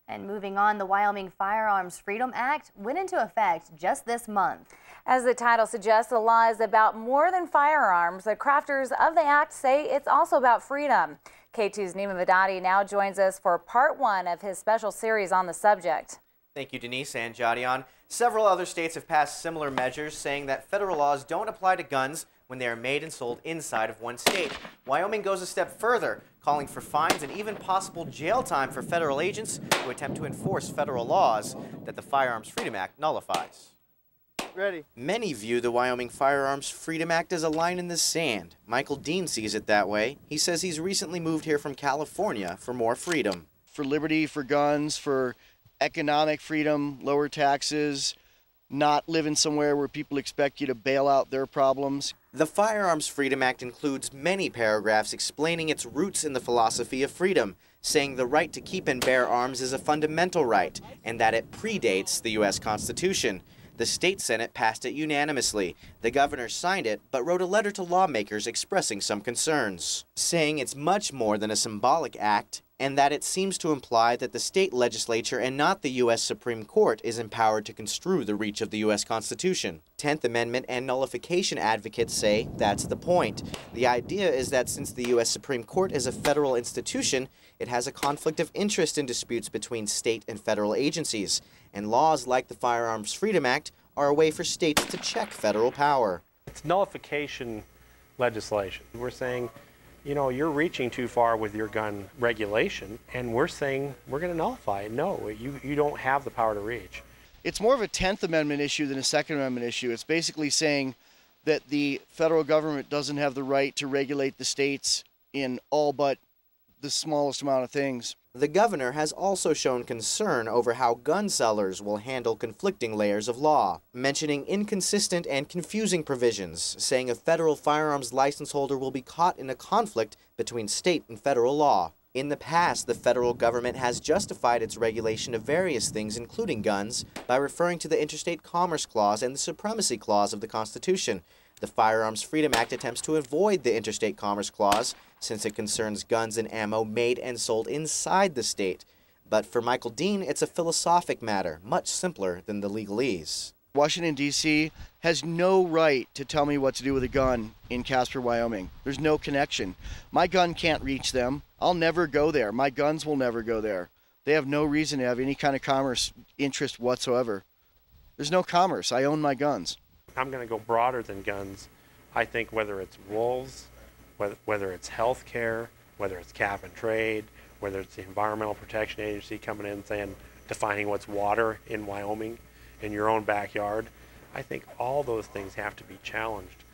And moving on, the Wyoming Firearms Freedom Act went into effect just this month. As the title suggests, the law is about more than firearms. The crafters of the act say it's also about freedom. K2's Neema Vedadi now joins us for part one of his special series on the subject. Thank you, Denise and Jadian. Several other states have passed similar measures saying that federal laws don't apply to guns when they are made and sold inside of one state. Wyoming goes a step further, calling for fines and even possible jail time for federal agents who attempt to enforce federal laws that the Firearms Freedom Act nullifies. Ready. Many view the Wyoming Firearms Freedom Act as a line in the sand. Michael Dean sees it that way. He says he's recently moved here from California for more freedom. For liberty, for guns, for economic freedom, lower taxes, not living somewhere where people expect you to bail out their problems. The Firearms Freedom Act includes many paragraphs explaining its roots in the philosophy of freedom, saying the right to keep and bear arms is a fundamental right, and that it predates the U.S. Constitution. The state Senate passed it unanimously. The governor signed it, but wrote a letter to lawmakers expressing some concerns, saying it's much more than a symbolic act, and that it seems to imply that the state legislature and not the U.S. Supreme Court is empowered to construe the reach of the U.S. Constitution. 10th Amendment and nullification advocates say that's the point. The idea is that since the U.S. Supreme Court is a federal institution, it has a conflict of interest in disputes between state and federal agencies, and laws like the Firearms Freedom Act are a way for states to check federal power. It's nullification legislation. We're saying, you know, you're reaching too far with your gun regulation, and we're saying we're going to nullify it. No, you don't have the power to reach. It's more of a 10th Amendment issue than a Second Amendment issue. It's basically saying that the federal government doesn't have the right to regulate the states in all but the smallest amount of things. The governor has also shown concern over how gun sellers will handle conflicting layers of law, mentioning inconsistent and confusing provisions, saying a federal firearms license holder will be caught in a conflict between state and federal law. In the past, the federal government has justified its regulation of various things, including guns, by referring to the Interstate Commerce Clause and the Supremacy Clause of the Constitution. The Firearms Freedom Act attempts to avoid the Interstate Commerce Clause, since it concerns guns and ammo made and sold inside the state. But for Michael Dean, it's a philosophic matter, much simpler than the legalese. Washington, D.C. has no right to tell me what to do with a gun in Casper, Wyoming. There's no connection. My gun can't reach them. I'll never go there. My guns will never go there. They have no reason to have any kind of commerce interest whatsoever. There's no commerce. I own my guns. I'm going to go broader than guns. I think whether it's wolves, whether it's health care, whether it's cap and trade, whether it's the Environmental Protection Agency coming in and saying, defining what's water in Wyoming, in your own backyard, I think all those things have to be challenged.